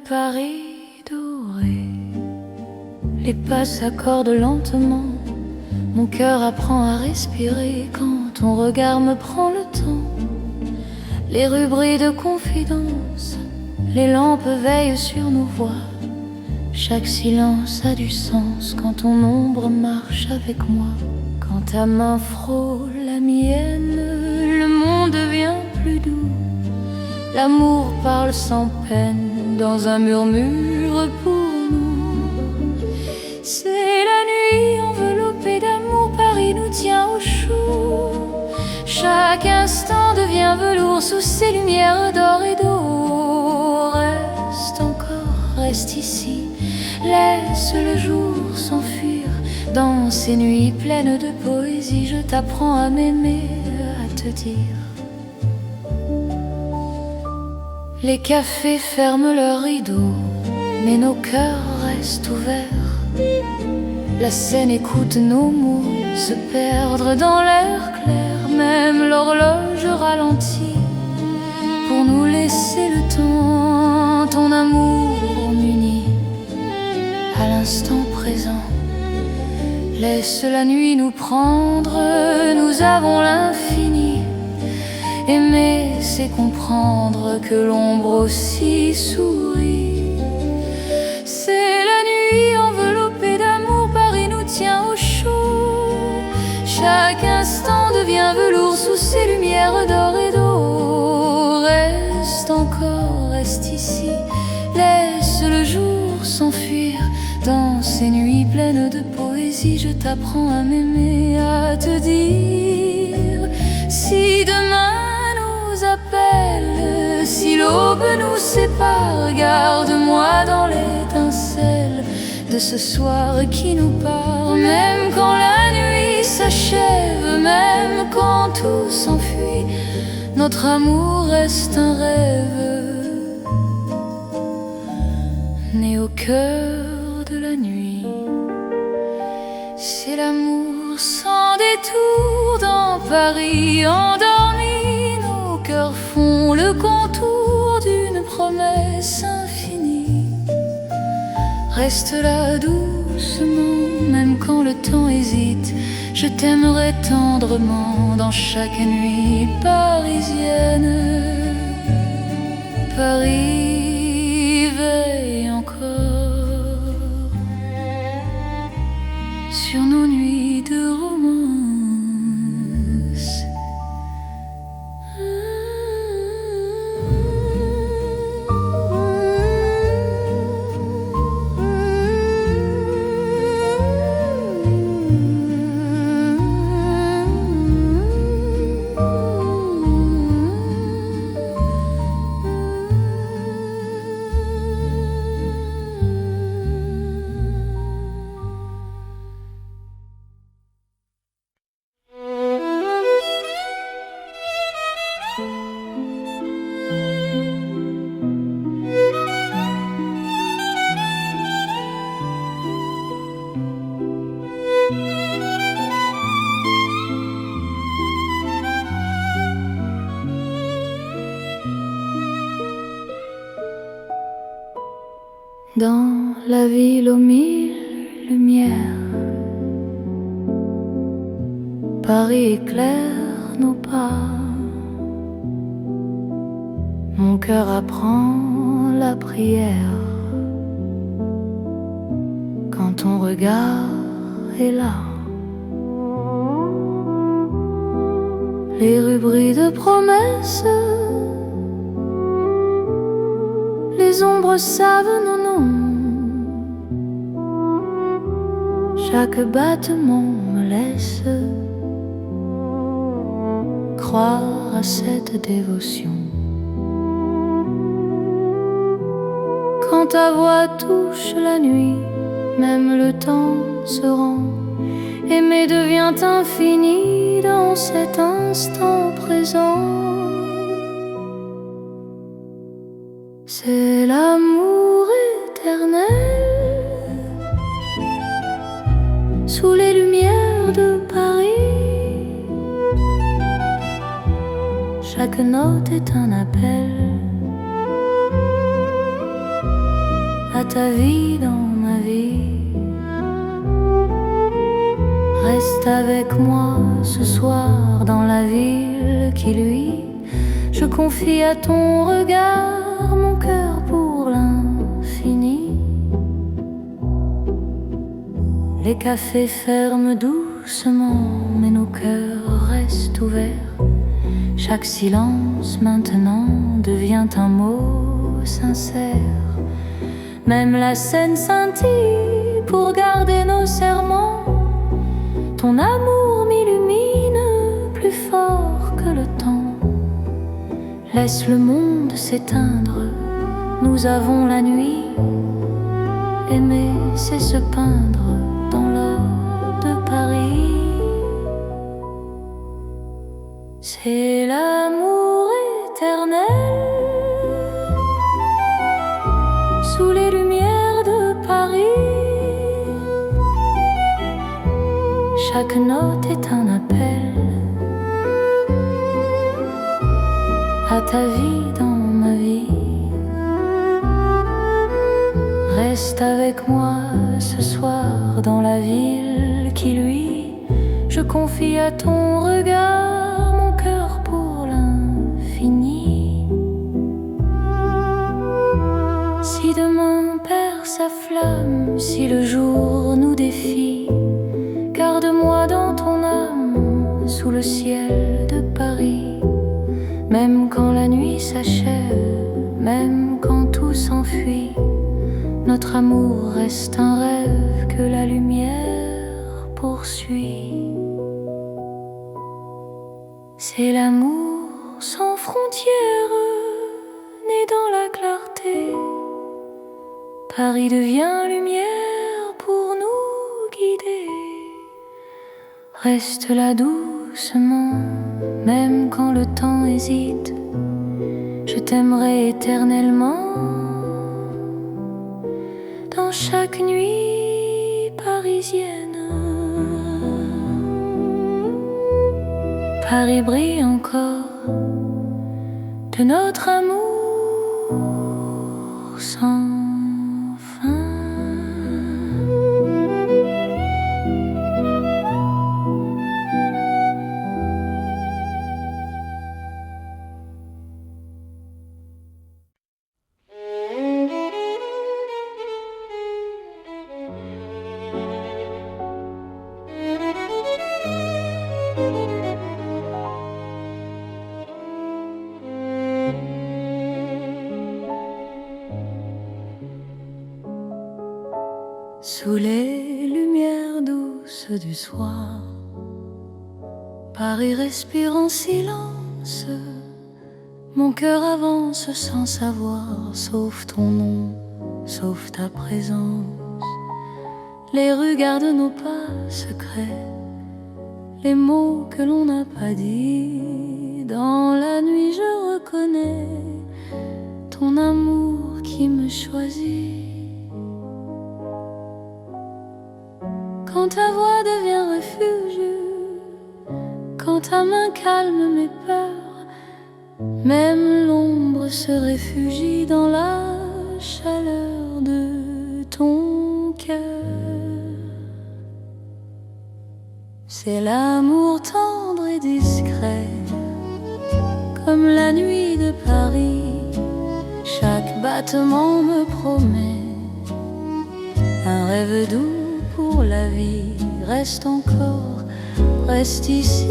Paris doré. Les pas s'accordent lentement, mon cœur apprend à respirer quand ton regard me prend le temps. Les rues brillent de confidence, les lampes veillent sur nos voix. Chaque silence a du sens quand ton ombre marche avec moi. Quand ta main frôle la mienne, le monde devient plus doux. L'amour parle sans peine dans un murmure pour nous. C'est la nuit enveloppée d'amour, Paris nous tient au chaud. Chaque instant devient velours sous ces lumières d'or et d'eau. Reste encore, reste ici, laisse le jour s'enfuir. Dans ces nuits pleines de poésie, je t'apprends à m'aimer, à te dire. Les cafés ferment leurs rideaux, mais nos cœurs restent ouverts. La scène écoute nos mots se perdre dans l'air clair. Même l'horloge ralentit pour nous laisser le temps. Ton amour m'unit à l'instant présent. Laisse la nuit nous prendre, nous avons l'infini. Aimer, c'est comprendre que l'ombre aussi sourit. C'est la nuit enveloppée d'amour, Paris nous tient au chaud. Chaque instant devient velours sous ces lumières d'or et d'eau. Reste encore, reste ici, laisse le jour s'enfuir. Dans ces nuits pleines de poésie, je t'apprends à m'aimer, à te dire. Si demain nous appelle, si l'aube nous sépare, garde-moi dans l'étincelle de ce soir qui nous part. Même quand la nuit s'achève, même quand tout s'enfuit, notre amour reste un rêve né au cœur de la nuit. C'est l'amour sans détour dans Paris endormi. Nos cœurs font le contour d'une promesse infinie. Reste là doucement, même quand le temps hésite. Je t'aimerai tendrement dans chaque nuit parisienne. Paris veille encore sur nos nuits de romance. Dans la ville aux mille lumières, Paris éclaire nos pas. Mon cœur apprend la prière quand ton regard est là. Les rues brillent de promesses, les ombres savent nos noms. Chaque battement me laisse croire à cette dévotion. Quand ta voix touche la nuit, même le temps se rend. Aimer devient infini dans cet instant présent. C'est l'amour éternel sous les lumières de Paris. Chaque note est un appel à ta vie dans ma vie. Reste avec moi ce soir dans la ville qui luit. Je confie à ton regard mon cœur pour l'infini. Les cafés ferment doucement, mais nos cœurs restent ouverts. Chaque silence maintenant devient un mot sincère. Même la scène scintille pour garder nos serments. Ton amour m'illumine plus fort que le temps. Laisse le monde s'éteindre, nous avons la nuit. Aimer, c'est se peindre dans l'or de Paris. C'est l'amour éternel sous les lumières de Paris. Chaque note est un appel à ta vie dans ma vie. Reste avec moi ce soir dans la ville qui luit. Je confie à ton regard mon cœur pour l'infini. Si demain perd sa flamme, si le jour nous défie, garde-moi dans ton âme sous le ciel de Paris. Même quand la nuit s'achève, même quand tout s'enfuit, notre amour reste un rêve que la lumière poursuit. C'est l'amour sans frontières, né dans la clarté. Paris devient lumière pour nous guider. Reste là doucement, même quand le temps hésite. Je t'aimerai éternellement. Dans chaque nuit parisienne, Paris brille encore de notre amour sans fin. Sous les lumières douces du soir, Paris respire en silence. Mon cœur avance sans savoir, sauf ton nom, sauf ta présence. Les rues gardent nos pas secrets, les mots que l'on n'a pas dit. Dans la nuit je reconnais ton amour qui me choisit. Quand ta voix devient refuge, quand ta main calme mes peurs, même l'ombre se réfugie dans la chaleur de ton cœur. C'est l'amour tendre et discret, comme la nuit de Paris. Chaque battement me promet un rêve doux pour la vie. Reste encore, reste ici,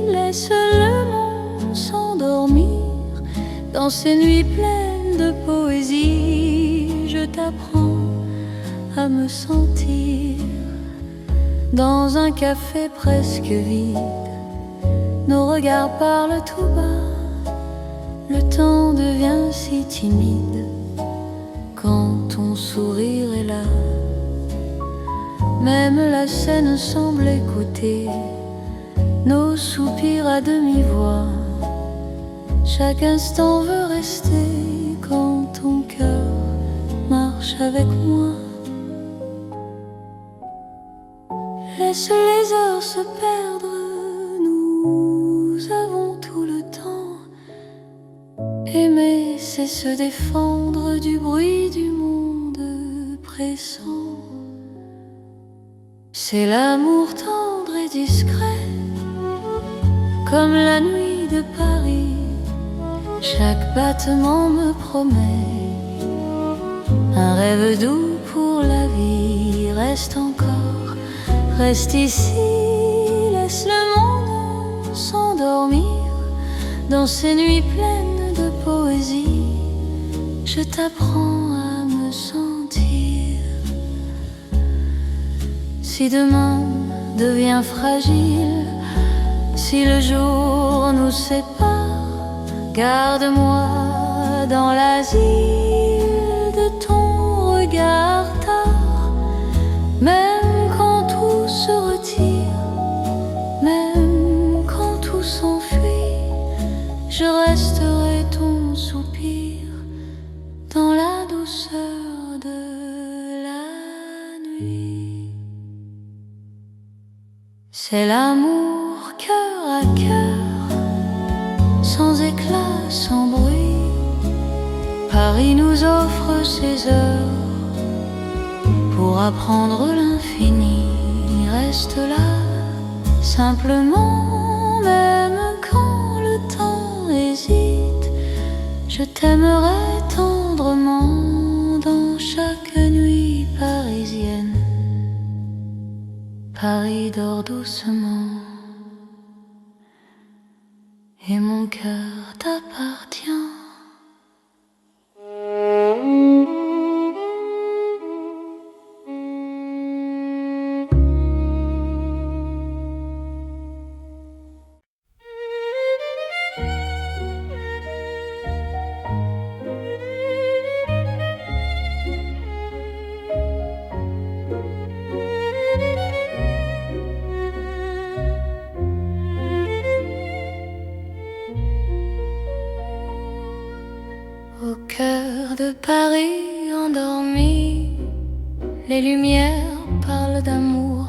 laisse le monde s'endormir. Dans ces nuits pleines de poésie, je t'apprends à me sentir. Dans un café presque vide, nos regards parlent tout bas. Le temps devient si timide quand ton sourire est là. Même la scène semble écouter nos soupirs à demi-voix. Chaque instant veut rester quand ton cœur marche avec moi. Laisse les heures se perdre, nous avons tout le temps. Aimer, c'est se défendre du bruit du monde. pressant. C'est l'amour tendre et discret, comme la nuit de Paris. Chaque battement me promet un rêve doux pour la vie. Reste encore, reste ici, laisse le monde s'endormir dans ces nuits pleines de poésie. Je t'apprends à me sentir. Si demain devient fragile, si le jour nous sépare, garde-moi dans l'asile de ton regard tard. Même quand tout se retire, même quand tout s'enfuit, je resterai ton soupir dans la douceur de la nuit. C'est l'amour cœur à cœur, sans éclat, sans bruit. Paris nous offre ses heures pour apprendre l'infini. Reste là, simplement, même quand le temps hésite. Je t'aimerai tendrement dans chaque nuit parisienne. Paris dort doucement et mon cœur t'appartient. Au cœur de Paris endormi, les lumières parlent d'amour.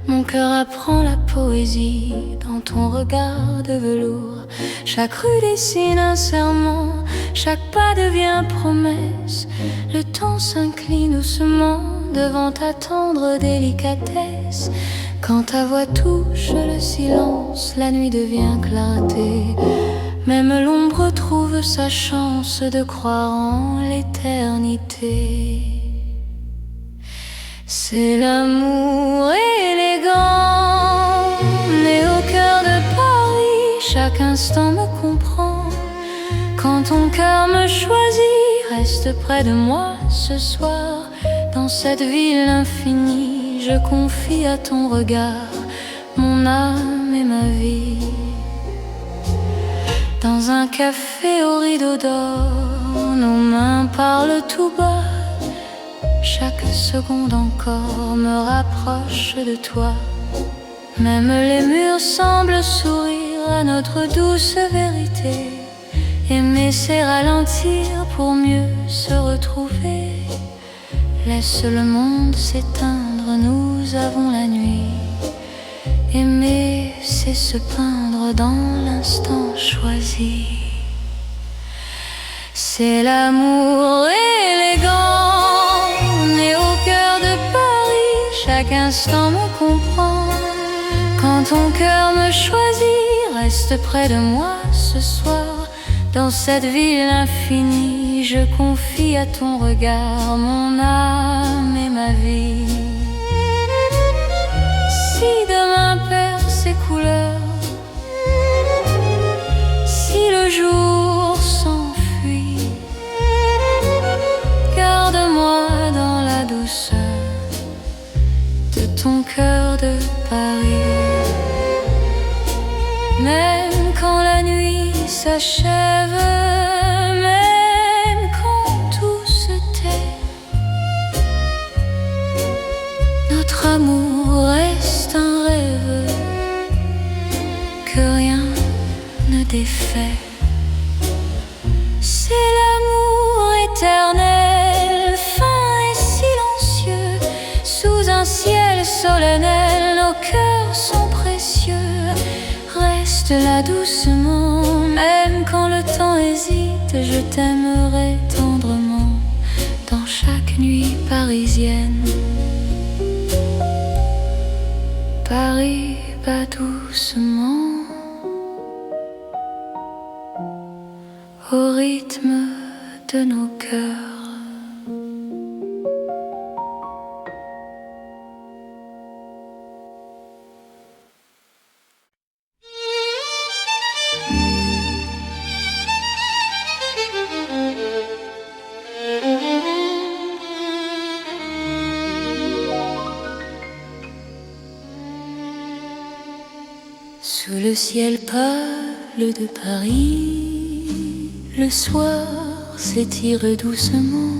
Mon cœur apprend la poésie dans ton regard de velours. Chaque rue dessine un serment, chaque pas devient promesse. Le temps s'incline doucement devant ta tendre délicatesse. Quand ta voix touche le silence, la nuit devient clarté. Même l'ombre trouve sa chance de croire en l'éternité. C'est l'amour élégant, né au cœur de Paris. Chaque instant me comprend. Quand ton cœur me choisit, reste près de moi ce soir. Dans cette ville infinie, je confie à ton regard mon âme et ma vie. Dans un café au rideau d'or, nos mains parlent tout bas. Chaque seconde encore me rapproche de toi. Même les murs semblent sourire à notre douce vérité. Aimer c'est ralentir pour mieux se retrouver. Laisse le monde s'éteindre, nous avons la nuit. Aimer, c'est se peindre dans l'instant choisi. C'est l'amour élégant, né au cœur de Paris. Chaque instant me comprend. Quand ton cœur me choisit, reste près de moi ce soir. Dans cette ville infinie, je confie à ton regard mon âme et ma vie. Si demain perd ses couleurs, si le jour s'enfuit, garde-moi dans la douceur de ton cœur de Paris. Même quand la nuit s'achève, même quand tout se tait, notre amour reste un rêve que rien ne défait. C'est l'amour éternel, fin et silencieux, sous un ciel solennel, nos cœurs sont précieux. Reste là doucement, même quand le temps hésite, je t'aimerai tendrement dans chaque nuit. parisienne. Paris bat doucement au rythme de nos cœurs. Sous le ciel pâle de Paris, le soir s'étire doucement.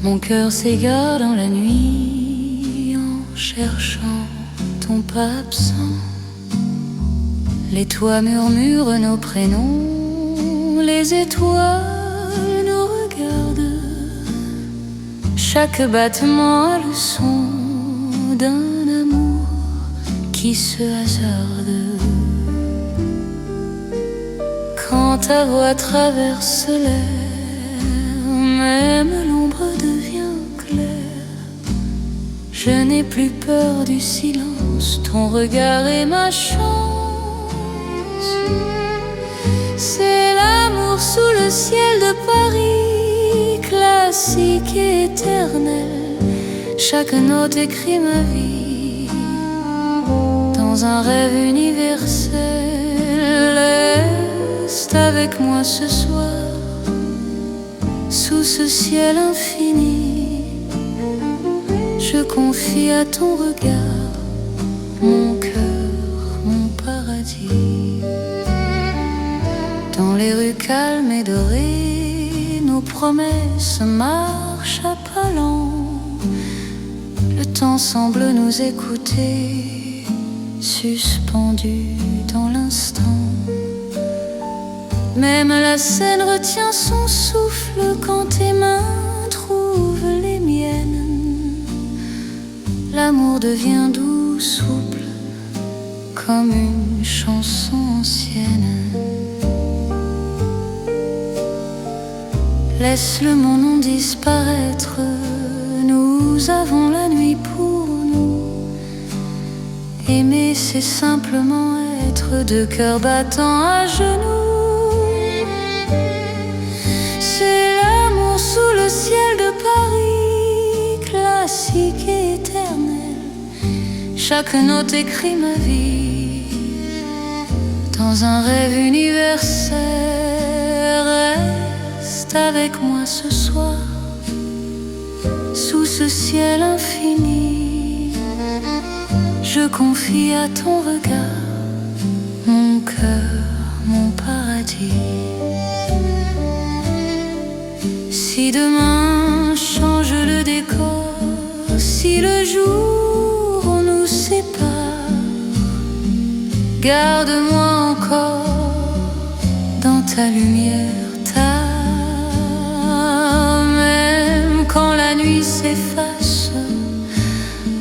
Mon cœur s'égare dans la nuit en cherchant ton pas absent. Les toits murmurent nos prénoms, les étoiles nous regardent. Chaque battement a le son d'un amour qui se hasarde. Quand ta voix traverse l'air, même l'ombre devient claire. Je n'ai plus peur du silence, ton regard est ma chance. C'est l'amour sous le ciel de Paris, classique et éternel. Chaque note écrit ma vie dans un rêve universel. Reste avec moi ce soir, sous ce ciel infini. Je confie à ton regard mon cœur, mon paradis. Dans les rues calmes et dorées, nos promesses marchent à pas lents. Le temps semble nous écouter, suspendu dans l'instant. Même la scène retient son souffle quand tes mains trouvent les miennes. L'amour devient doux, souple, comme une chanson ancienne. Laisse le monde disparaître, nous avons la nuit pour nous. Aimer, c'est simplement être deux cœurs battants à genoux. C'est l'amour sous le ciel de Paris, classique et éternel. Chaque note écrit ma vie dans un rêve universel. Reste avec moi ce soir, sous ce ciel infini. Je confie à ton regard mon cœur, mon paradis. Si demain change le décor, si le jour nous sépare, garde-moi encore dans ta lumière, même quand la nuit s'efface,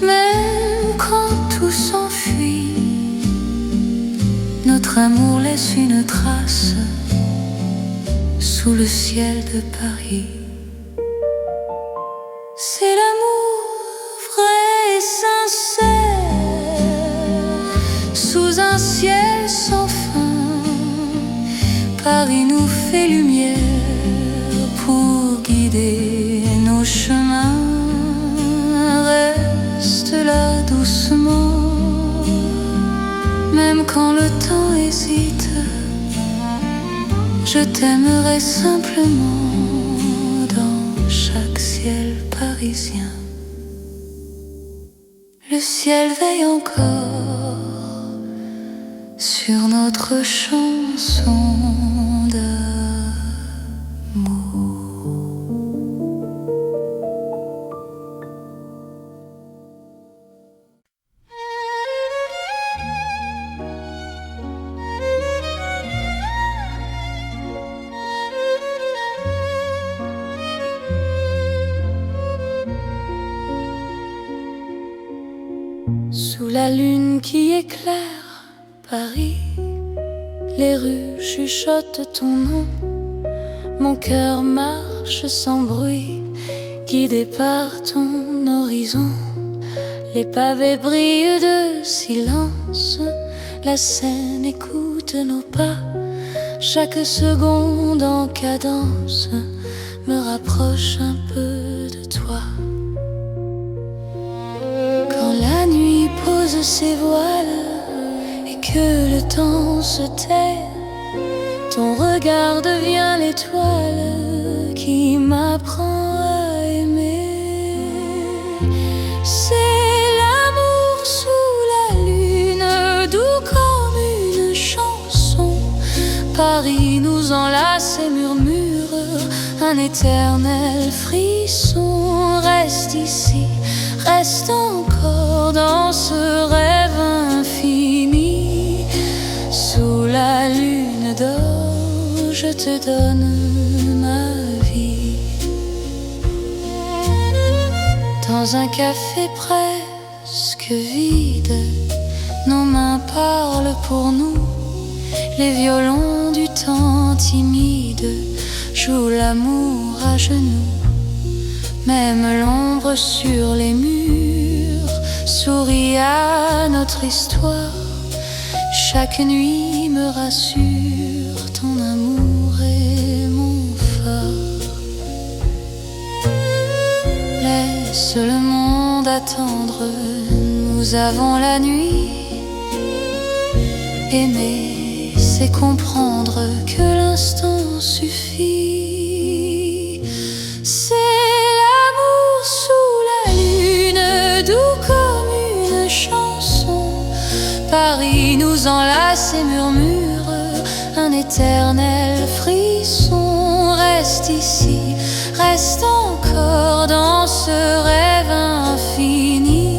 même quand tout s'enfuit, notre amour laisse une trace sous le ciel de Paris. C'est l'amour vrai et sincère, sous un ciel sans fin. Paris nous fait lumière pour guider nos chemins. Reste là doucement, même quand le temps hésite. Je t'aimerai simplement dans chaque ciel parisien. Le ciel veille encore sur notre chanson d'amour. Sous la lune qui éclaire Paris, les rues chuchotent ton nom. Mon cœur marche sans bruit, guidé par ton horizon. Les pavés brillent de silence, la Seine écoute nos pas. Chaque seconde en cadence me rapproche un peu de toi. Quand la nuit pose ses voiles et que le temps se tait, ton regard devient l'étoile qui m'apprend à aimer. C'est l'amour sous la lune, doux comme une chanson. Paris nous enlace et murmure un éternel frisson. Reste ici, reste encore dans ce rêve infini. Sous la lune d'or, je te donne ma vie. Dans un café presque vide, nos mains parlent pour nous. Les violons du temps timide jouent l'amour à genoux. Même l'ombre sur les murs sourit à notre histoire. Chaque nuit me rassure, ton amour est mon phare. Laisse le monde attendre, nous avons la nuit. Aimer, c'est comprendre que l'instant suffit. C'est l'amour sous la lune, doux comme une chanson. Paris nous enlace et murmure un éternel frisson. Reste ici, reste encore dans ce rêve infini.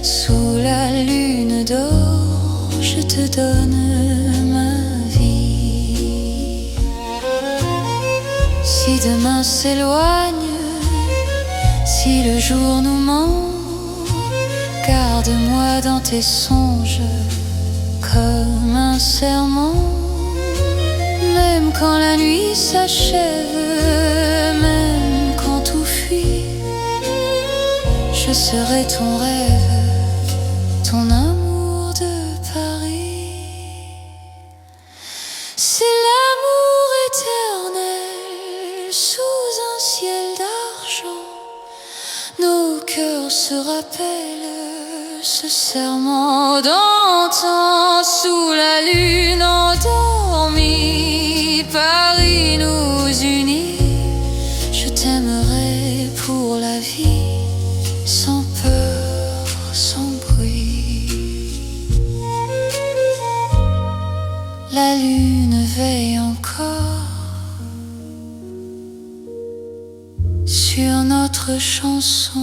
Sous la lune d'or, je te donne ma vie. Si demain s'éloigne, si le jour nous ment, garde-moi dans tes songes comme un serment. Même quand la nuit s'achève, même quand tout fuit, je serai ton rêve, ton amour de Paris. C'est l'amour éternel sous un ciel d'argent. Nos cœurs se rappellent ce serment d'antan. Sous la lune endormie, Paris nous unit. Je t'aimerai pour la vie, sans peur, sans bruit. La lune veille encore sur notre chanson.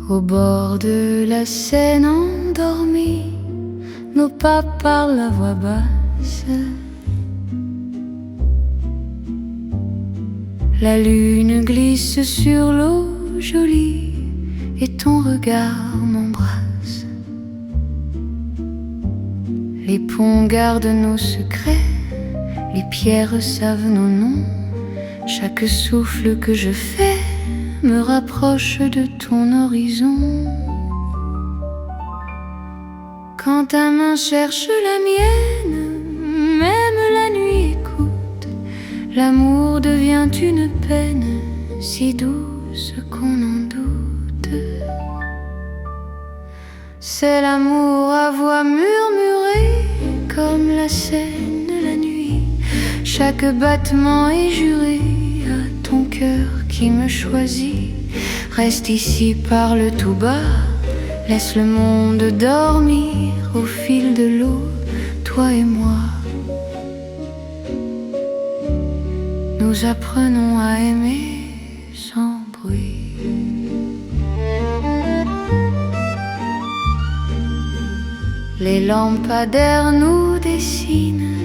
Au bord de la Seine endormie, nos pas parlent à voix basse. La lune glisse sur l'eau jolie et ton regard m'embrasse. Les ponts gardent nos secrets, les pierres savent nos noms. Chaque souffle que je fais me rapproche de ton horizon. Quand ta main cherche la mienne, même la nuit écoute. L'amour devient une peine si douce qu'on en doute. C'est l'amour à voix murmurée comme la Seine la nuit. Chaque battement est juré à ton cœur qui me choisit. Reste ici, parle tout bas, Laisse le monde dormir au fil de l'eau, toi et moi. Nous apprenons à aimer sans bruit. Les lampadaires nous dessinent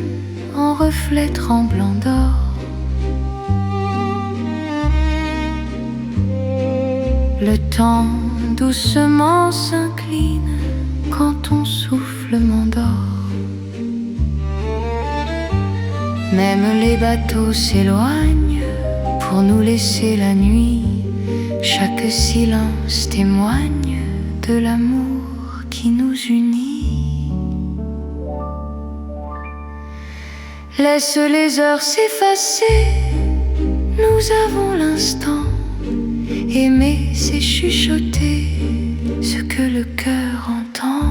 en reflets tremblants d'or. Le temps doucement s'incline quand ton souffle m'endort. Même les bateaux s'éloignent pour nous laisser la nuit. Chaque silence témoigne de l'amour qui nous unit. Laisse les heures s'effacer, nous avons l'instant. Aimer, c'est chuchoter ce que le cœur entend.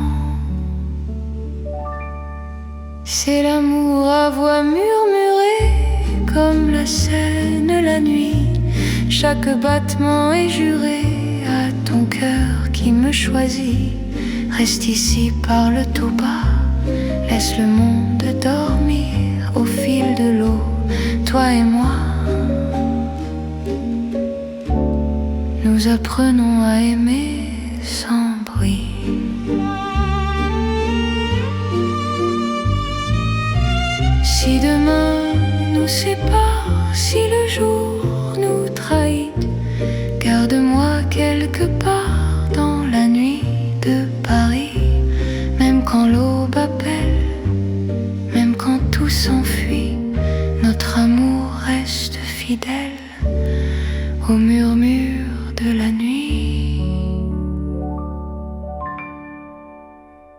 C'est l'amour à voix murmurée, comme la Seine la nuit. Chaque battement est juré à ton cœur qui me choisit. Reste ici, parle tout bas, laisse le monde dormir au fil de l'eau, toi et moi. Nous apprenons à aimer sans bruit. Si demain nous sépare, si le jour nous trahit, garde-moi quelque part dans la nuit de Paris. Même quand l'aube appelle, même quand tout s'enfuit, notre amour reste fidèle au murmure de la nuit.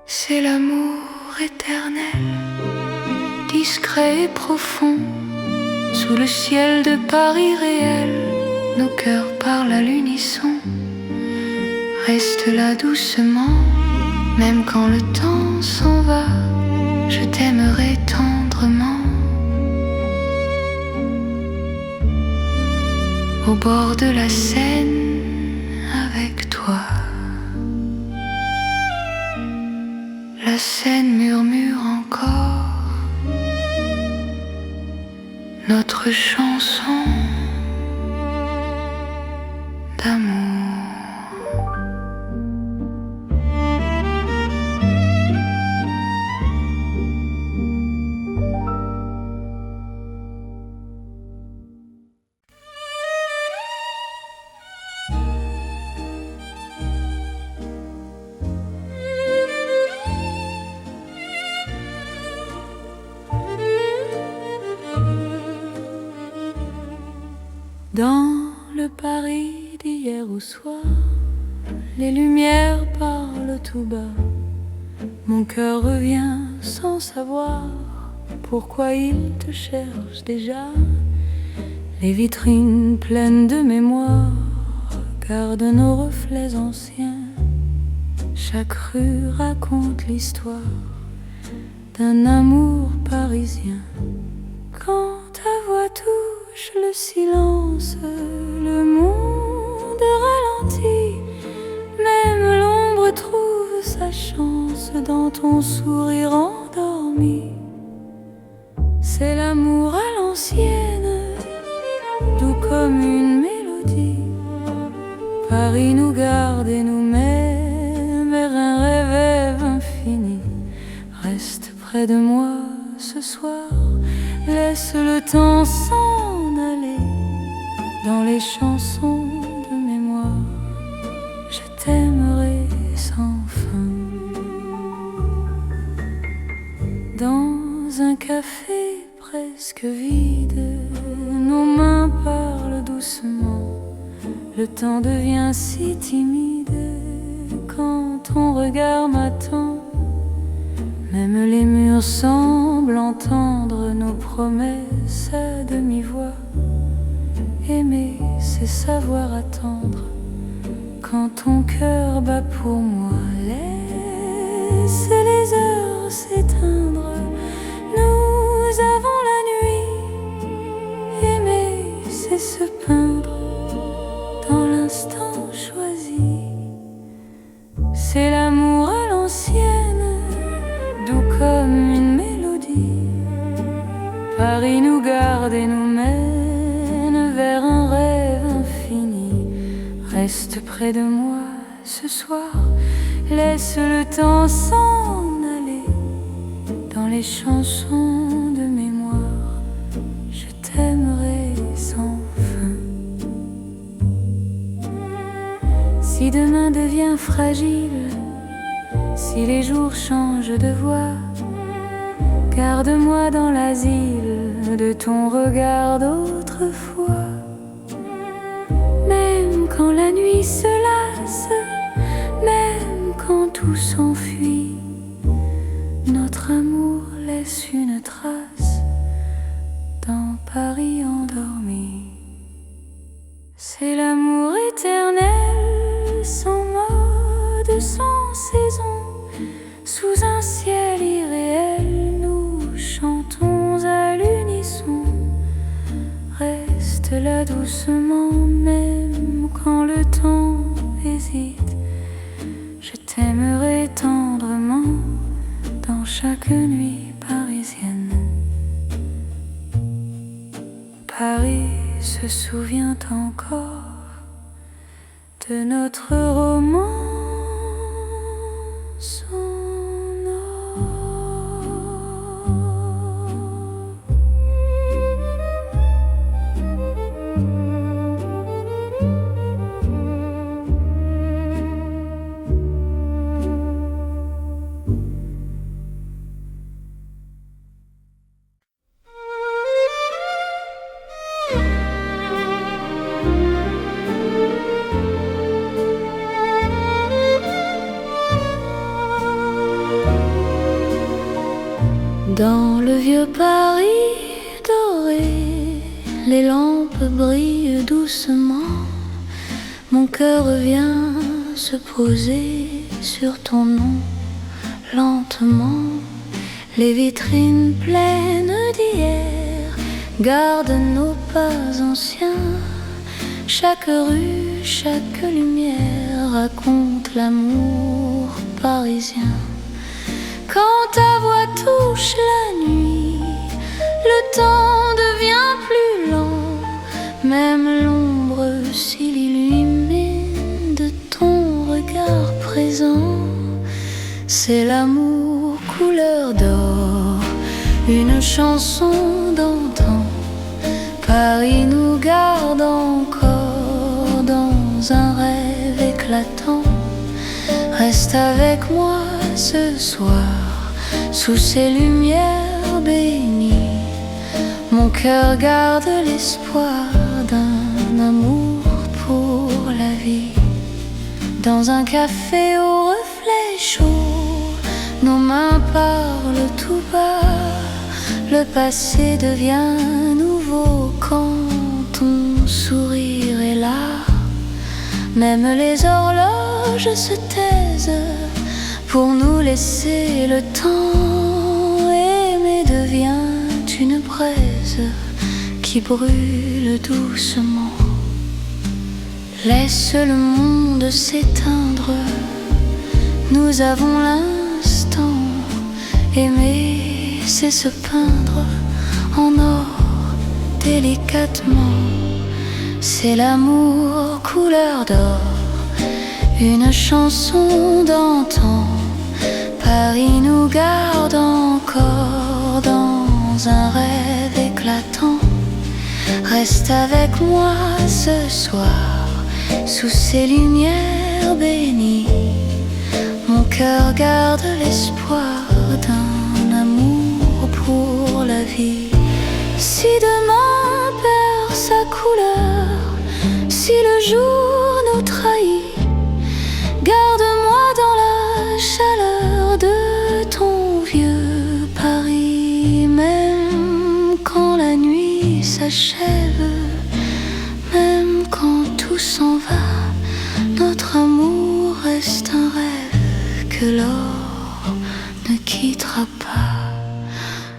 C'est l'amour éternel, discret et profond, sous le ciel de Paris réel. Nos cœurs parlent à l'unisson. Reste là doucement, même quand le temps s'en va, je t'aimerai tendrement. Au bord de la Seine, avec toi. La Seine murmure encore notre chanson d'amour. Dans le Paris d'hier au soir, les lumières parlent tout bas. Mon cœur revient sans savoir pourquoi il te cherche déjà. Les vitrines pleines de mémoire gardent nos reflets anciens. Chaque rue raconte l'histoire d'un amour parisien. Quand ta voix touche le silence, le monde ralentit. Même l'ombre trouve sa chance dans ton sourire endormi. C'est l'amour à l'ancienne, doux comme une mélodie. Paris nous garde et nous met vers un rêve infini. Reste près de moi ce soir, laisse le temps s'en aller dans les chansons de mémoire. Je t'aimerai sans fin. Dans un café presque vide, nos mains parlent doucement. Le temps devient si timide quand ton regard m'attend. Même les murs semblent entendre nos promesses à demi-voix. Aimer, c'est savoir attendre quand ton cœur bat pour moi. Laisse les heures s'éteindre, nous avons la nuit. Aimer, c'est se peindre dans l'instant choisi. C'est nous garde et nous mène vers un rêve infini. Reste près de moi ce soir, laisse le temps s'en aller. Dans les chansons de mémoire, je t'aimerai sans fin. Si demain devient fragile, si les jours changent de voix, garde-moi dans l'asile de ton regard d'autrefois. Même quand la nuit se lasse, même quand tout s'enfuit, notre amour laisse une trace dans Paris endormi. C'est l'amour éternel, sans mode, sans saison. Sous un ciel irréel, nous chantons à l'unisson. Reste là doucement, même quand le temps hésite. Je t'aimerai tendrement dans chaque nuit parisienne. Paris se souvient encore de notre romance. Dans le vieux Paris doré, les lampes brillent doucement. Mon cœur vient se poser sur ton nom. Lentement, les vitrines pleines d'hier gardent nos pas anciens. Chaque rue, chaque lumière raconte l'amour parisien. Quand ta voix touche la nuit, le temps devient plus lent. Même l'ombre s'illumine de ton regard présent. C'est l'amour couleur d'or, une chanson d'antan. Paris nous garde encore dans un rêve éclatant. Reste avec moi ce soir, sous ces lumières bénies. Mon cœur garde l'espoir d'un amour pour la vie. Dans un café au reflet chaud, nos mains parlent tout bas. Le passé devient nouveau quand ton sourire est là. Même les horloges se taisent pour nous laisser le temps. Aimer devient une braise qui brûle doucement. Laisse le monde s'éteindre, nous avons l'instant. Aimer, c'est se peindre en or délicatement. C'est l'amour couleur d'or, une chanson d'antan. Paris nous garde encore dans un rêve éclatant. Reste avec moi ce soir, sous ces lumières bénies. Mon cœur garde l'espoir d'un amour pour la vie. Si demain perd sa couleur, si le jour nous trahit, garde-moi dans la chaleur de ton vieux Paris. Même quand la nuit s'achève, même quand tout s'en va, notre amour reste un rêve que l'or ne quittera pas.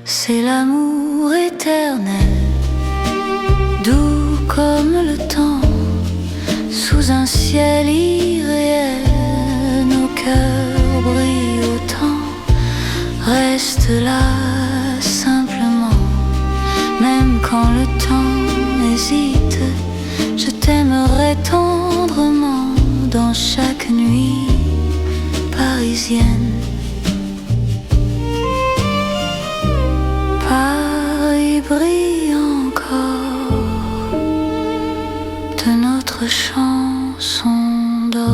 C'est l'amour éternel, doux comme le temps, sous un ciel irréel. Nos cœurs brillent autant. Reste là simplement, même quand le temps hésite, je t'aimerai tendrement dans chaque nuit parisienne. Paris brille encore de notre chanson d'or.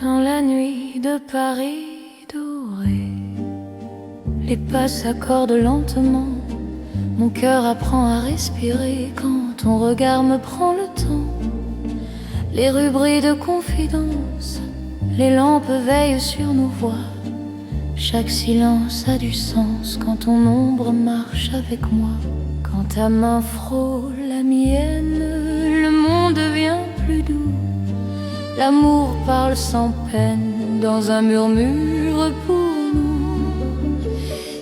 Dans la nuit de Paris doré, les pas s'accordent lentement. Mon cœur apprend à respirer quand ton regard me prend le temps. Les rues brillent de confidence, les lampes veillent sur nos voix. Chaque silence a du sens quand ton ombre marche avec moi. Quand ta main frôle la mienne, le monde devient plus doux. L'amour parle sans peine dans un murmure pour nous.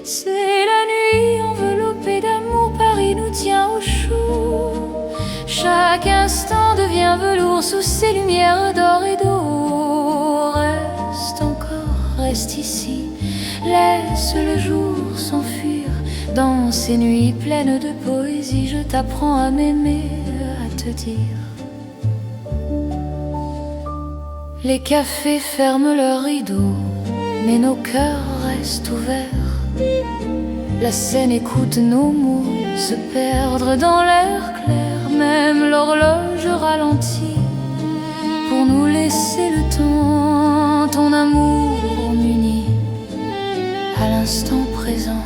C'est la nuit enveloppée d'amour, Paris nous tient au chaud. Chaque instant devient velours sous ces lumières d'or et d'eau. Reste encore, reste ici, laisse le jour s'enfuir. Dans ces nuits pleines de poésie, je t'apprends à m'aimer, à te dire. Les cafés ferment leurs rideaux, mais nos cœurs restent ouverts. La Seine écoute nos mots se perdre dans l'air clair. Même l'horloge ralentit pour nous laisser le temps. Ton amour m'unit à l'instant présent.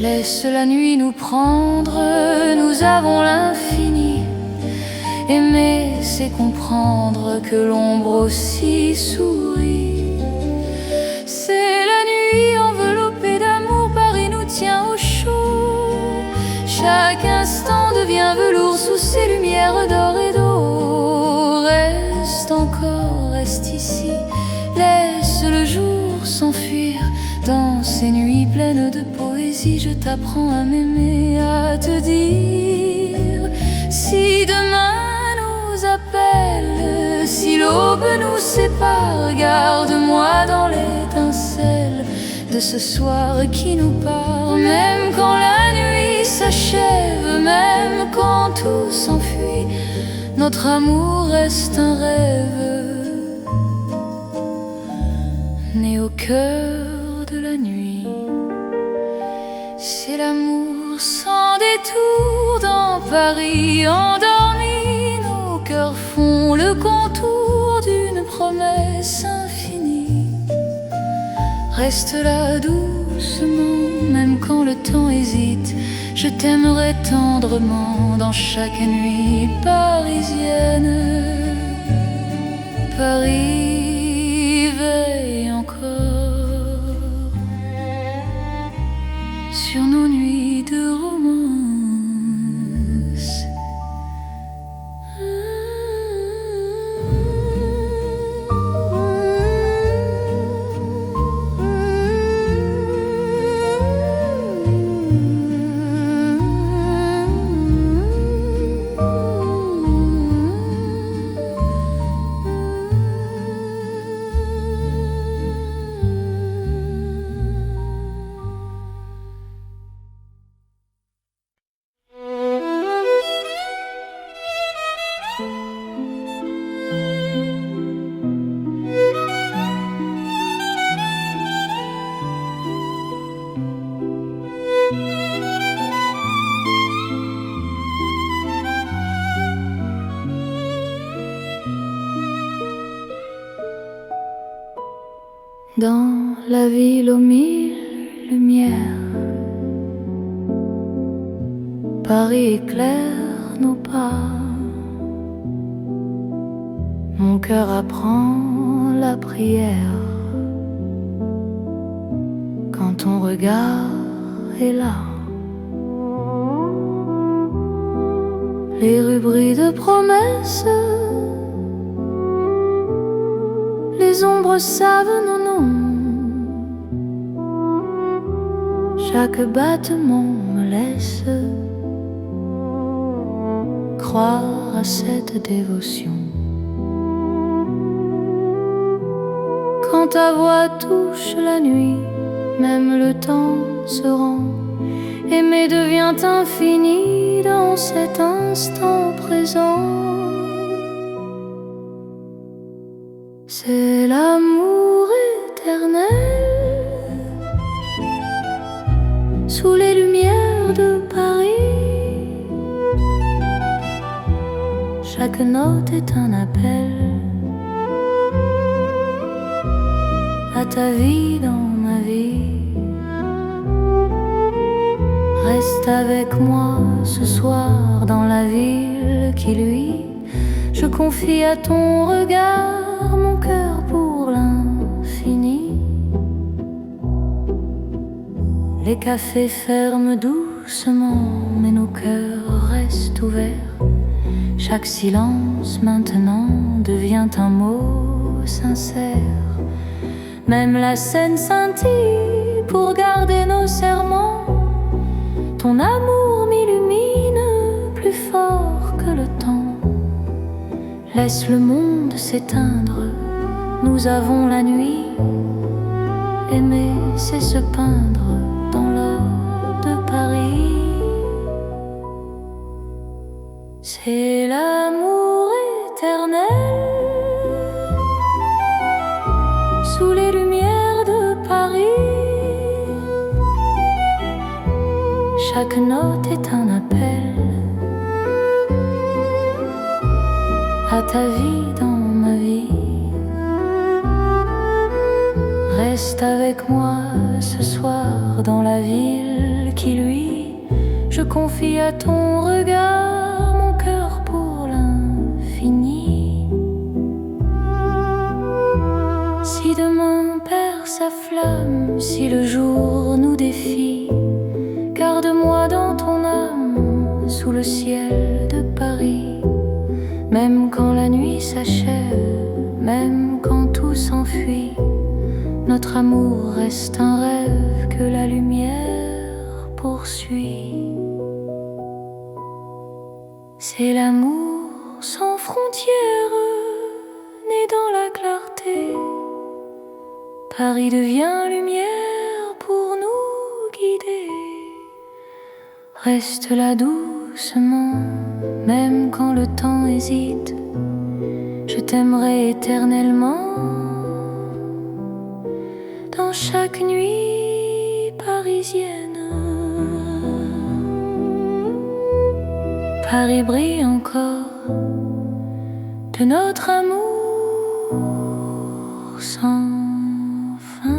Laisse la nuit nous prendre, nous avons l'infini. Aimer, c'est comprendre que l'ombre aussi sourit. C'est la nuit enveloppée d'amour, Paris nous tient au chaud. Chaque instant devient velours sous ces lumières d'or et d'eau. Reste encore, reste ici, laisse le jour s'enfuir. Dans ces nuits pleines de poésie, je t'apprends à m'aimer, à te dire. Si demain appelle, si l'aube nous sépare, garde-moi dans l'étincelle de ce soir qui nous part. Même quand la nuit s'achève, même quand tout s'enfuit, notre amour reste un rêve né au cœur de la nuit. C'est l'amour sans détour dans Paris endormi. Cœurs font le contour d'une promesse infinie. Reste là doucement, même quand le temps hésite. Je t'aimerai tendrement dans chaque nuit parisienne. Paris veille encore sur nos nuits de romance. Dans la ville aux mille lumières, Paris éclaire nos pas. Mon cœur apprend la prière quand ton regard est là. Les rubris de promesses, les ombres savent nos noms. Chaque battement me laisse croire à cette dévotion. Quand ta voix touche la nuit, même le temps se rend. Aimer devient infini dans cet instant présent. C'est l'amour éternel sous les lumières de Paris. Chaque note est un appel à ta vie dans ma vie. Reste avec moi ce soir dans la ville qui luit. Je confie à ton regard mon cœur pour l'infini. Les cafés ferment doucement, mais nos cœurs restent ouverts. Chaque silence maintenant devient un mot sincère. Même la scène scintille pour garder nos serments. Ton amour m'illumine plus fort que le temps. Laisse le monde s'éteindre, nous avons la nuit. Aimer, c'est se peindre dans l'or de Paris. C'est l'amour éternel sous les lumières de Paris. Chaque note est un appel à ta vie dans ma vie. Reste avec moi ce soir dans la ville qui luit. Je confie à ton regard mon cœur pour l'infini. Si demain perd sa flamme, si le jour nous défie, garde-moi dans ton âme sous le ciel de Paris. Même quand la nuit s'achève, même quand tout s'enfuit, notre amour reste un rêve que la lumière poursuit. C'est l'amour sans frontières, né dans la clarté. Paris devient lumière pour nous guider. Reste là doucement, même quand le temps hésite. Je t'aimerai éternellement. Dans chaque nuit parisienne, Paris brille encore de notre amour sans fin.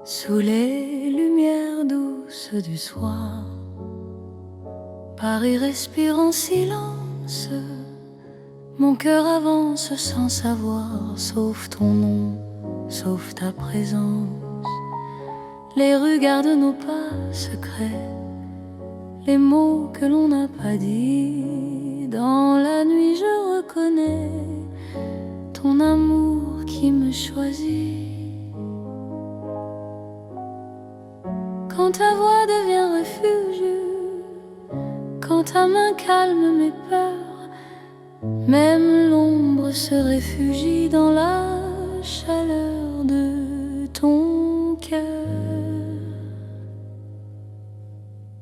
Sous les lumières douces du soir, Paris respire en silence. Mon cœur avance sans savoir, sauf ton nom, sauf ta présence. Les rues gardent nos pas secrets, les mots que l'on n'a pas dit. Dans la nuit je reconnais ton amour qui me choisit. Quand ta voix devient refuge, quand ta main calme mes peurs, même l'ombre se réfugie dans la chaleur de ton cœur.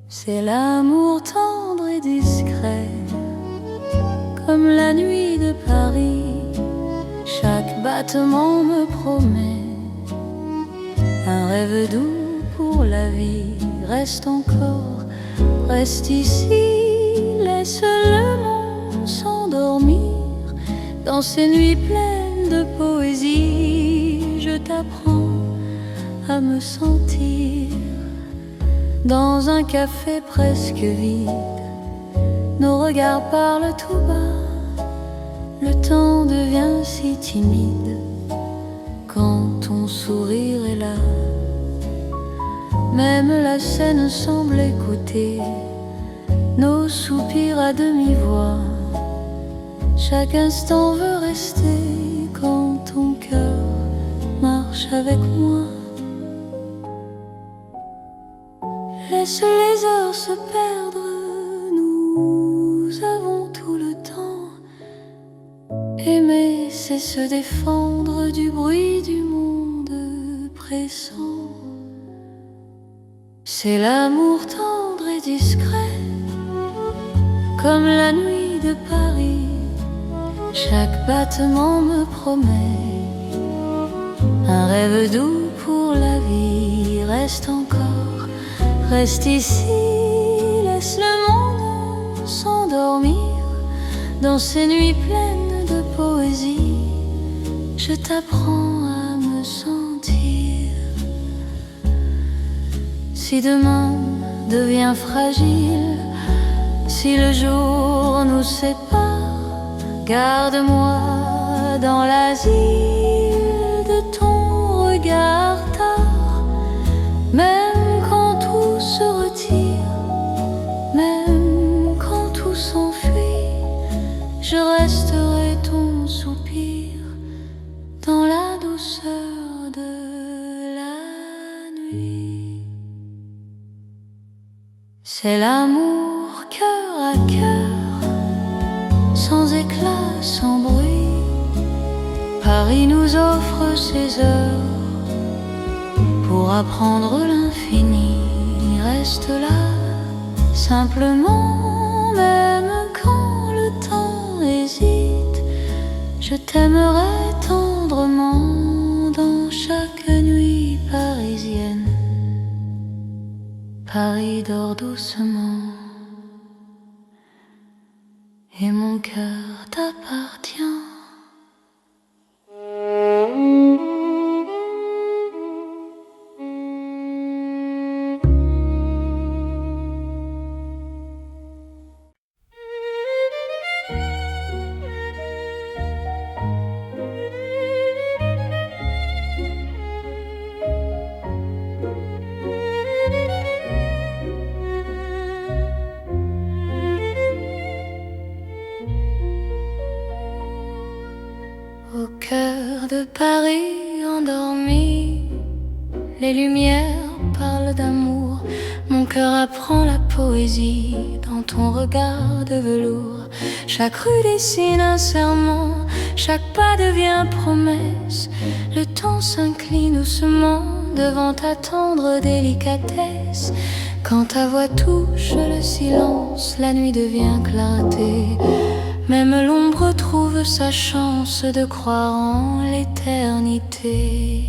C'est l'amour tendre et discret, comme la nuit de Paris. Chaque battement me promet Un rêve doux pour la vie reste encore, reste ici, laisse le monde s'endormir. Dans ces nuits pleines de poésie, je t'apprends à me sentir. Dans un café presque vide, nos regards parlent tout bas. Le temps devient si timide quand ton sourire est là. Même la scène semble écouter nos soupirs à demi-voix. Chaque instant veut rester quand ton cœur marche avec moi. Laisse les heures se perdre, nous avons tout le temps. Aimer, c'est se défendre du bruit du monde pressant. C'est l'amour tendre et discret, comme la nuit de Paris. Chaque battement me promet un rêve doux pour la vie. Reste encore, reste ici, laisse le monde s'endormir. Dans ces nuits pleines de poésie, je t'apprends à me sentir. Si demain devient fragile, si le jour nous sépare, garde-moi dans l'asile de ton regard tard. Même quand tout se retire, même quand tout s'enfuit, je resterai ton soupir dans la douceur de la nuit. C'est l'amour cœur à cœur, sans éclat, sans bruit. Paris nous offre ses heures pour apprendre l'infini. Reste là, simplement, même quand le temps hésite. Je t'aimerai tendrement dans chaque nuit parisienne. Paris dort doucement et mon cœur t'appartient. Au cœur de Paris endormi, les lumières parlent d'amour. Mon cœur apprend la poésie dans ton regard de velours. Chaque rue dessine un serment, chaque pas devient promesse. Le temps s'incline doucement devant ta tendre délicatesse. Quand ta voix touche le silence, la nuit devient clarté. Même l'ombre trouve sa chance de croire en l'éternité.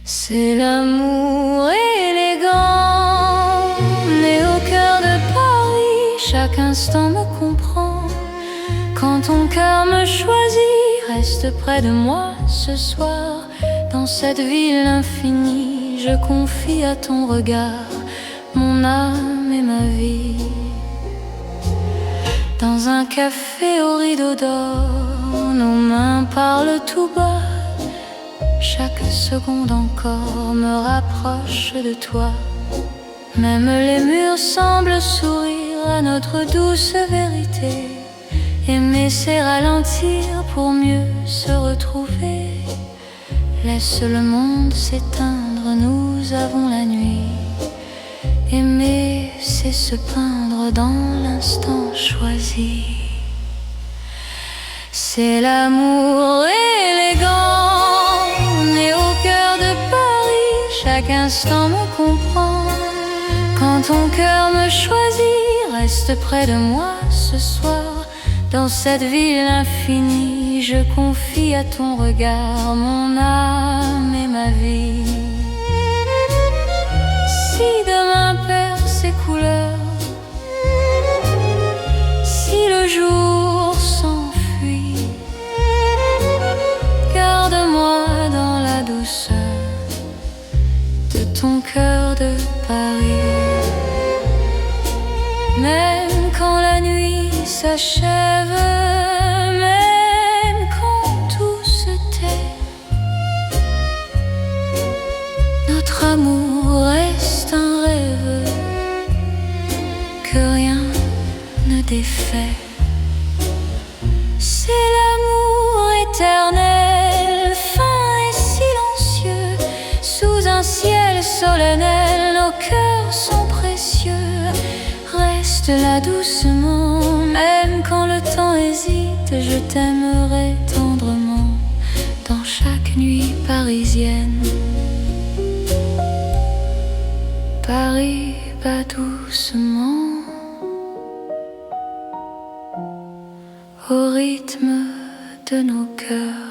C'est l'amour élégant, né au cœur de Paris. Chaque instant me comprend. Quand ton cœur me choisit, reste près de moi ce soir. Dans cette ville infinie, je confie à ton regard mon âme et ma vie. Dans un café au rideau d'or, nos mains parlent tout bas. Chaque seconde encore me rapproche de toi. Même les murs semblent sourire à notre douce vérité. Aimer, c'est ralentir pour mieux se retrouver. Laisse le monde s'éteindre, nous avons la nuit. Aimer, c'est se peindre dans l'instant choisi. C'est l'amour élégant, né au cœur de Paris. Chaque instant me comprend. Quand ton cœur me choisit, reste près de moi ce soir. Dans cette ville infinie, je confie à ton regard mon âme et ma vie. Si demain perd ses couleurs, si le jour s'enfuit, garde-moi dans la douceur de ton cœur de Paris. Même quand la nuit s'achève, même quand tout se tait, notre amour reste un rêve que rien ne défait. C'est l'amour éternel, fin et silencieux, sous un ciel solennel, nos cœurs sont précieux. Reste là doucement, même quand le temps hésite, je t'aimerai tendrement dans chaque nuit parisienne. Paris bat doucement au rythme de nos cœurs.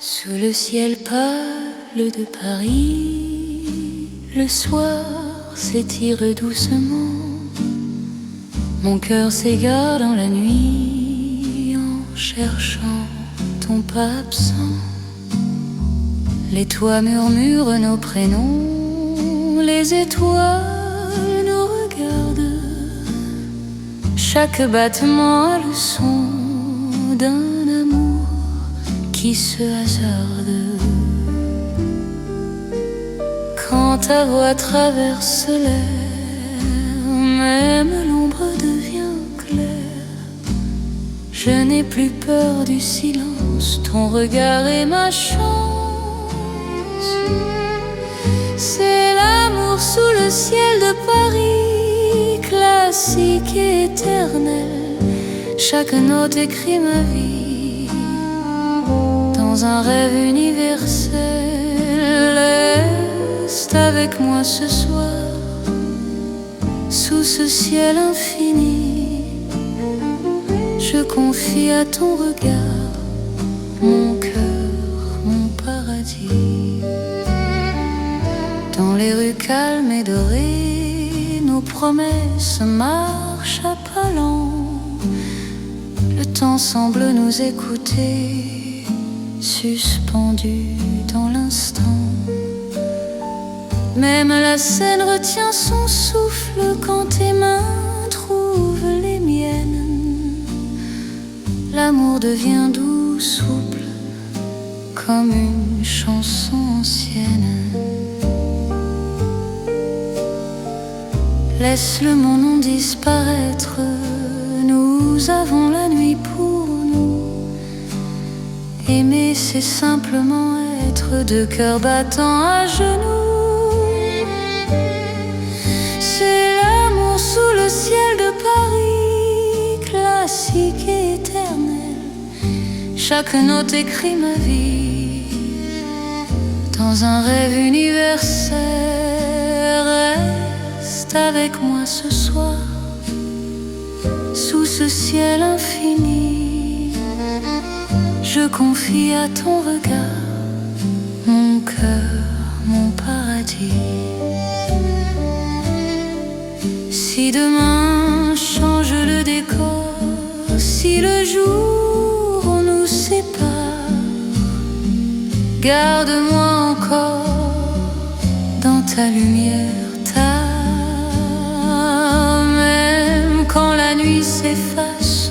Sous le ciel pâle de Paris, le soir s'étire doucement. Mon cœur s'égare dans la nuit en cherchant ton pas absent. Les toits murmurent nos prénoms, les étoiles nous regardent. Chaque battement a le son d'un amour qui se hasarde. Quand ta voix traverse l'air, même l'ombre devient claire. Je n'ai plus peur du silence, ton regard est ma chance. C'est l'amour sous le ciel de Paris, classique et éternel. Chaque note écrit ma vie dans un rêve universel. Reste avec moi ce soir, sous ce ciel infini. Je confie à ton regard mon cœur, mon paradis. Dans les rues calmes et dorées, nos promesses marchent à pas lents. Le temps semble nous écouter, suspendu dans l'instant. Même la scène retient son souffle quand tes mains trouvent les miennes. L'amour devient doux, souple, comme une chanson ancienne. Laisse le monde disparaître, nous avons la nuit pour nous. Aimer, c'est simplement être deux cœurs battants à genoux. C'est l'amour sous le ciel de Paris, classique et éternel. Chaque note écrit ma vie dans un rêve universel. Reste avec moi ce soir, sous ce ciel infini. Je confie à ton regard mon cœur, mon paradis. Si demain change le décor, si le jour nous sépare, garde-moi encore dans ta lumière, même quand la nuit s'efface,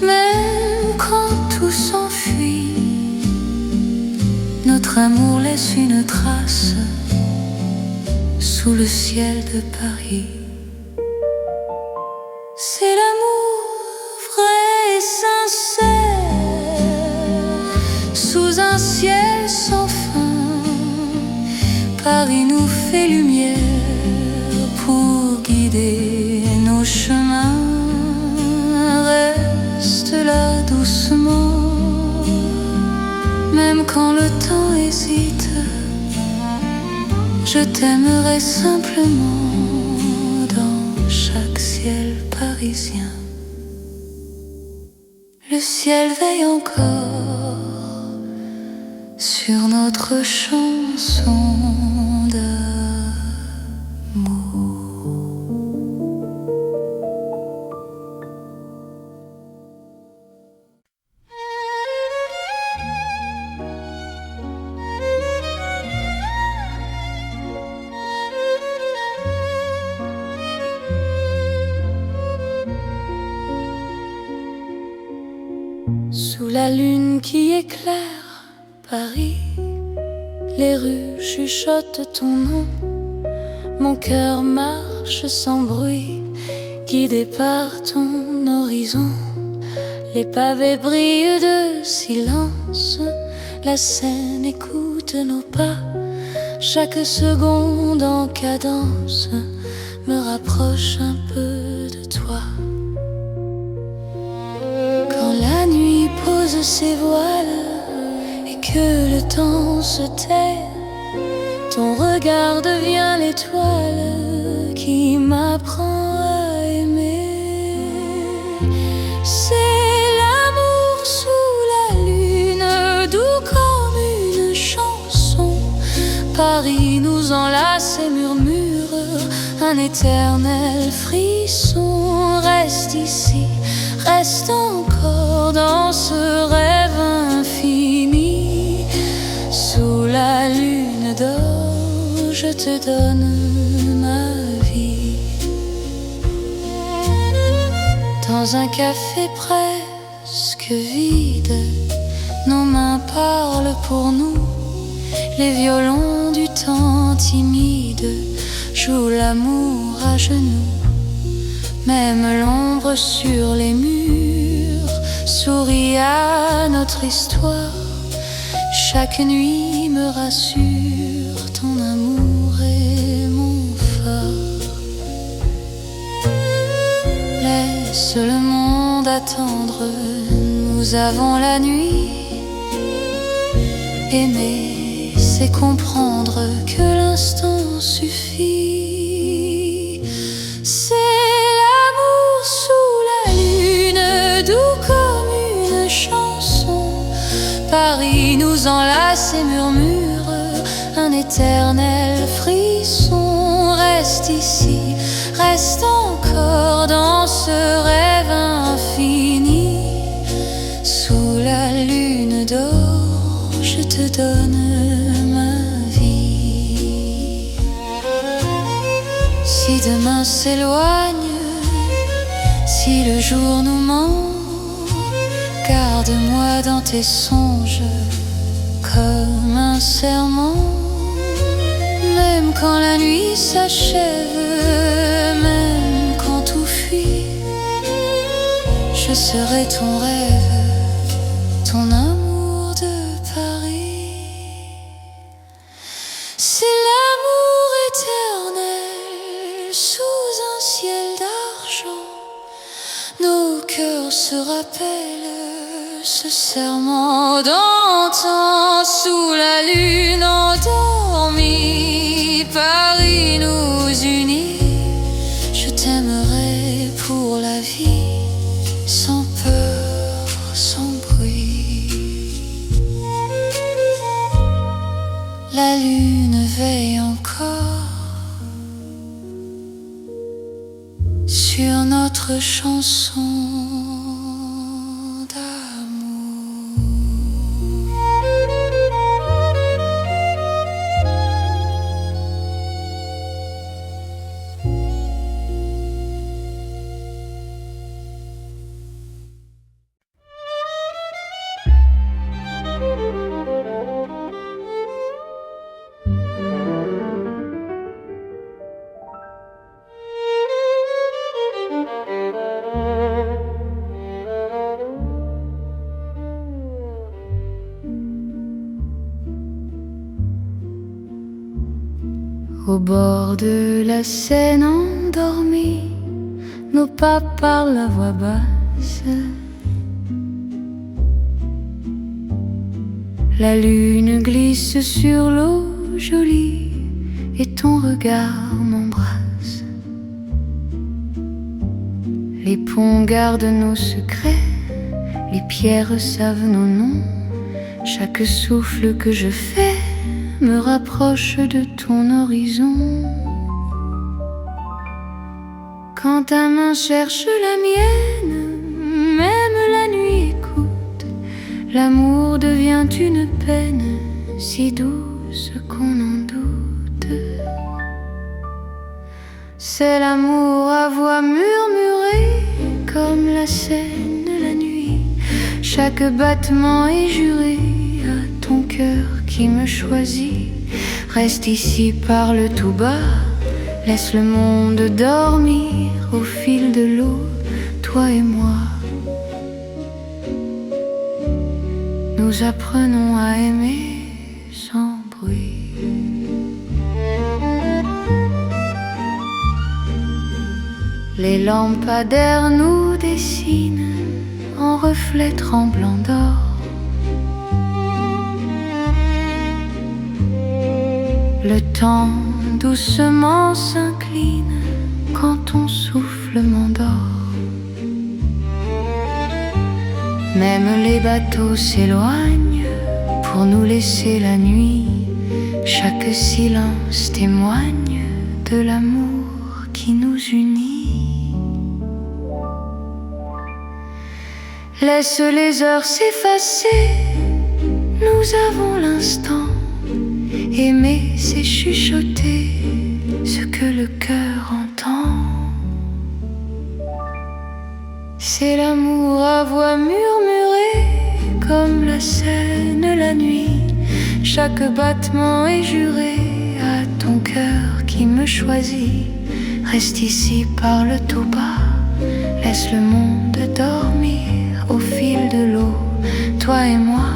même quand tout s'enfuit, notre amour laisse une trace sous le ciel de Paris. C'est l'amour vrai et sincère, sous un ciel sans fin. Paris nous fait lumière, doucement, même quand le temps hésite. Je t'aimerai simplement dans chaque ciel parisien. Le ciel veille encore sur notre chanson d'amour. Sous la lune qui éclaire Paris, les rues chuchotent ton nom. Mon cœur marche sans bruit, guidé par ton horizon. Les pavés brillent de silence, la Seine écoute nos pas. Chaque seconde en cadence me rapproche un peu de toi. Quand la nuit pose ses voiles et que le temps se tait, ton regard devient l'étoile qui m'apprend à aimer. C'est l'amour sous la lune, doux comme une chanson. Paris nous enlace et murmure un éternel frisson. Reste ici, reste encore dans ce rêve infini. Sous la lune d'or, je te donne ma vie. Dans un café presque vide, nos mains parlent pour nous. Les violons du temps timide jouent l'amour à genoux. Même l'ombre sur les murs sourit à notre histoire. Chaque nuit me rassure, ton amour est mon phare. Laisse le monde attendre, nous avons la nuit. Aimer, c'est comprendre que l'instant suffit. C'est sous la lune, doux comme une chanson. Paris nous enlace et murmure un éternel frisson. Reste ici, reste encore dans ce rêve infini. Sous la lune d'or, je te donne ma vie. Si demain s'éloigne, si le jour nous ment, garde-moi dans tes songes comme un serment. Même quand la nuit s'achève, même quand tout fuit, je serai ton rêve, ton amour de Paris. C'est l'amour éternel sous un ciel d'argent. Nos cœurs se rappellent ce serment d'antan. Sous la lune endormie, Paris nous unit. Je t'aimerai pour la vie, sans peur, sans bruit. La lune veille encore sur notre chanson d'amour. Au bord de la Seine endormie, nos pas parlent à voix basse. La lune glisse sur l'eau jolie et ton regard m'embrasse. Les ponts gardent nos secrets, les pierres savent nos noms. Chaque souffle que je fais me rapproche de ton horizon. Quand ta main cherche la mienne, même la nuit écoute. L'amour devient une peine si douce qu'on en doute. C'est l'amour à voix murmurée comme la Seine la nuit. Chaque battement est juré à ton cœur qui me choisit. Reste ici, parle tout bas, laisse le monde dormir au fil de l'eau, toi et moi. Nous apprenons à aimer sans bruit. Les lampadaires nous dessinent en reflets tremblants d'or. Le temps doucement s'incline quand ton souffle m'endort. Même les bateaux s'éloignent pour nous laisser la nuit. Chaque silence témoigne de l'amour qui nous unit. Laisse les heures s'effacer, nous avons l'instant. Aimer, c'est chuchoter ce que le cœur entend. C'est l'amour à voix murmurée comme la Seine la nuit. Chaque battement est juré à ton cœur qui me choisit. Reste ici, parle tout bas, laisse le monde dormir au fil de l'eau, toi et moi.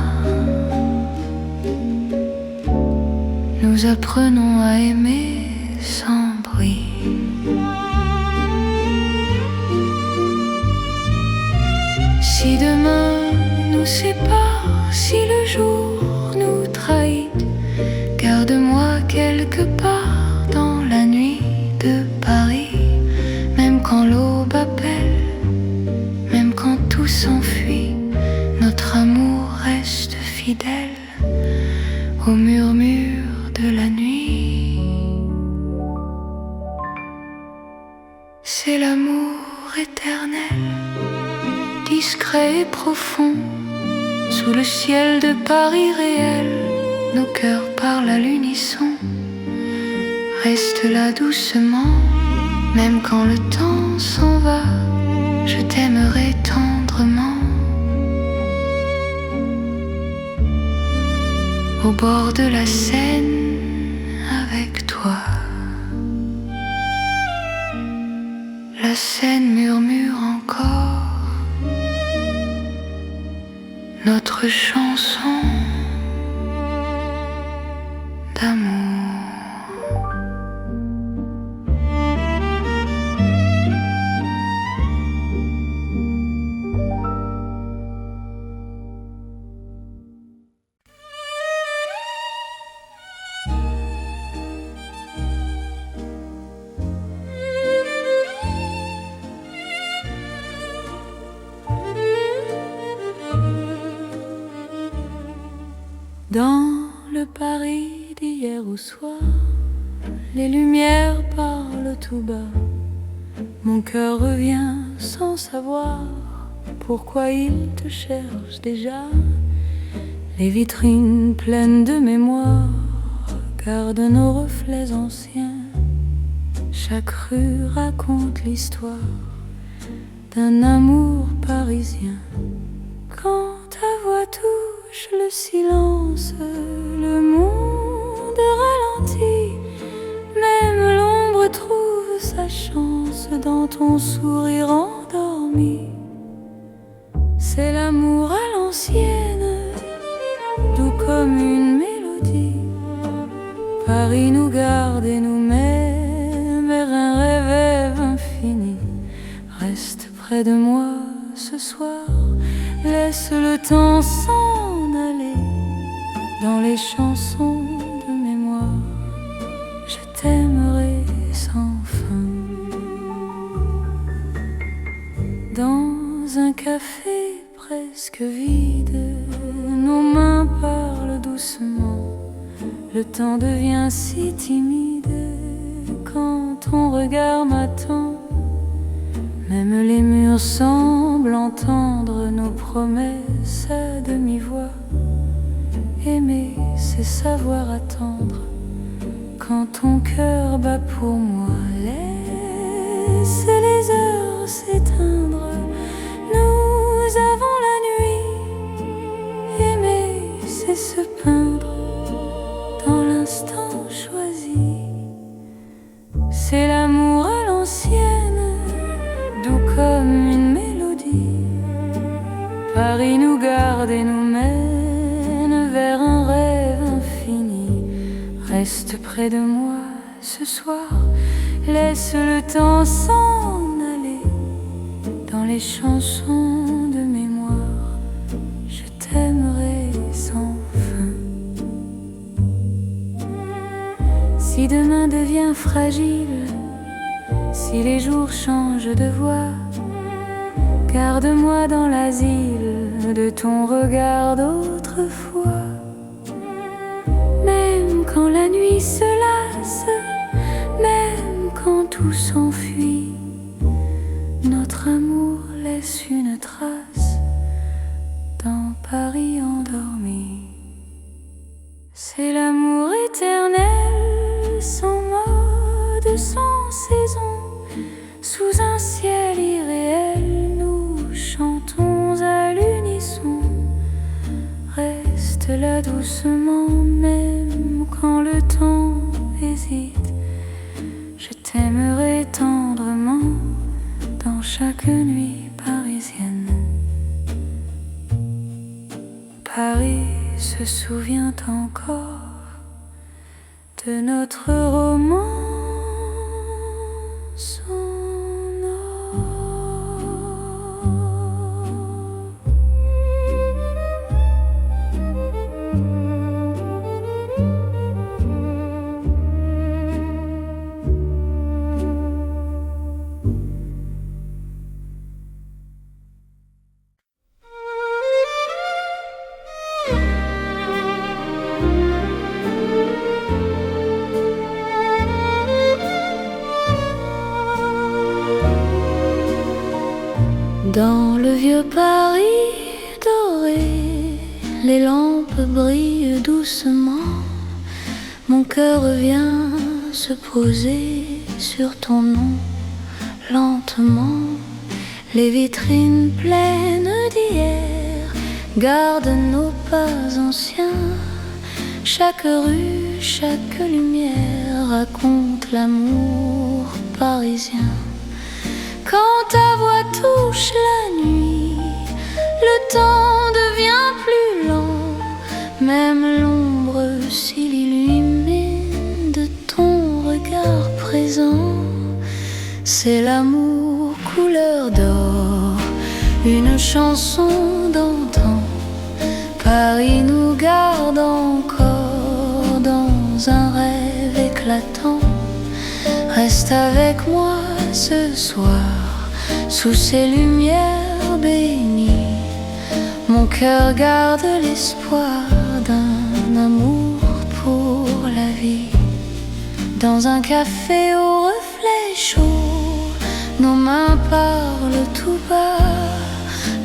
Nous apprenons à aimer sans bruit. Si demain nous sépare, si le jour nous trahit, garde-moi quelque part dans la nuit de Paris. Même quand l'aube appelle, même quand tout s'enfuit, notre amour reste fidèle au murmure de la nuit. C'est l'amour éternel, discret et profond. Sous le ciel de Paris réel, nos cœurs parlent à l'unisson. Reste là doucement, même quand le temps s'en va, je t'aimerai tendrement. Au bord de la Seine, avec toi. La Seine murmure encore notre chanson d'amour. Dans le Paris d'hier au soir, les lumières parlent tout bas. Mon cœur revient sans savoir pourquoi il te cherche déjà. Les vitrines pleines de mémoire gardent nos reflets anciens. Chaque rue raconte l'histoire d'un amour parisien. Quand ta voix touche le silence, le monde ralentit. Même l'ombre trouve sa chance dans ton sourire endormi. C'est l'amour à l'ancienne, doux comme une mélodie. Paris nous garde et nous met vers un rêve infini. Reste près de moi ce soir, laisse le temps s'en aller. dans les chansons de mémoire. Je t'aimerai sans fin. Dans un café presque vide, nos mains parlent doucement. Le temps devient si timide quand ton regard m'attend. Même les murs semblent entendre nos promesses à demi-voix. Aimer, c'est savoir attendre quand ton cœur bat pour moi. Laisse les heures s'éteindre, nous avons la nuit. Aimer, c'est se peindre dans l'instant choisi. C'est l'amour à l'ancienne, doux comme une mélodie. Paris nous garde et nous mène vers un rêve infini. Reste près de moi ce soir, laisse le temps s'en aller. Dans les chansons de mémoire, je t'aimerai sans fin. Si demain devient fragile, si les jours changent de voix, garde-moi dans l'asile de ton regard d'autrefois. Même quand la nuit se lasse, même quand tout s'enfuit, notre amour laisse une trace dans Paris endormi. C'est l'amour éternel, sans mode, sans saison. Sous un ciel irréel, nous chantons à l'unisson. Reste là doucement, même quand le temps hésite. Je t'aimerai tendrement dans chaque nuit parisienne. Paris se souvient encore de notre romance. Dans le vieux Paris doré, les lampes brillent doucement. Mon cœur vient se poser sur ton nom. Lentement, les vitrines pleines d'hier gardent nos pas anciens. Chaque rue, chaque lumière raconte l'amour parisien. Quand ta voix touche la nuit, le temps devient plus lent. Même l'ombre s'illumine de ton regard présent. C'est l'amour couleur d'or, une chanson d'antan. Paris nous garde encore dans un rêve éclatant. Reste avec moi ce soir, sous ces lumières bénies. Mon cœur garde l'espoir d'un amour pour la vie. Dans un café au reflet chaud, nos mains parlent tout bas.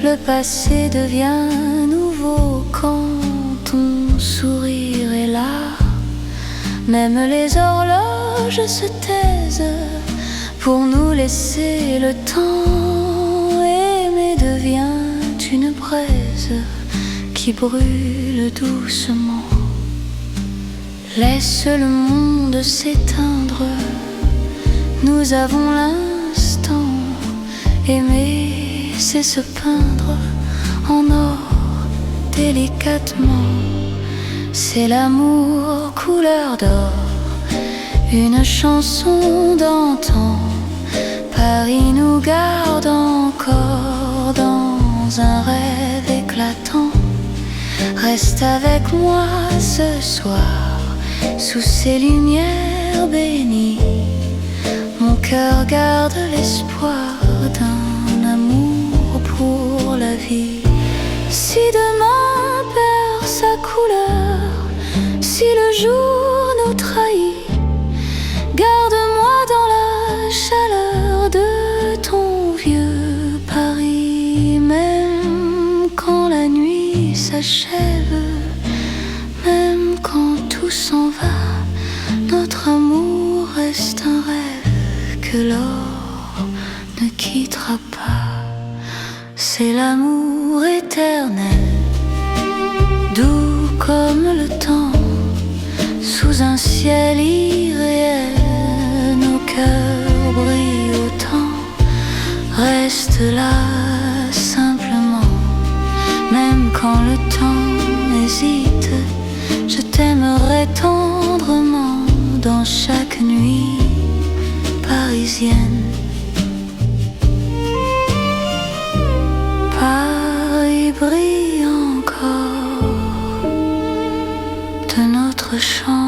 Le passé devient nouveau quand ton sourire est là. Même les horloges se taisent pour nous laisser le temps. Aimer devient une braise qui brûle doucement. Laisse le monde s'éteindre, nous avons l'instant. Aimer, c'est se peindre en or délicatement. C'est l'amour couleur d'or, une chanson d'antan. Paris nous garde encore dans un rêve éclatant. Reste avec moi ce soir, sous ces lumières bénies. Mon cœur garde l'espoir d'un amour pour la vie. Si demain perd sa couleur, si le jour nous trahit, garde-moi dans la chaleur de ton vieux Paris. Même quand la nuit s'achève, même quand tout s'en va, notre amour reste un rêve que l'or ne quittera pas. C'est l'amour éternel, doux comme le temps, sous un ciel irréel. Nos cœurs brillent autant, reste là simplement. Même quand le temps hésite, je t'aimerai tendrement dans chaque nuit parisienne. Paris brille encore de notre chant.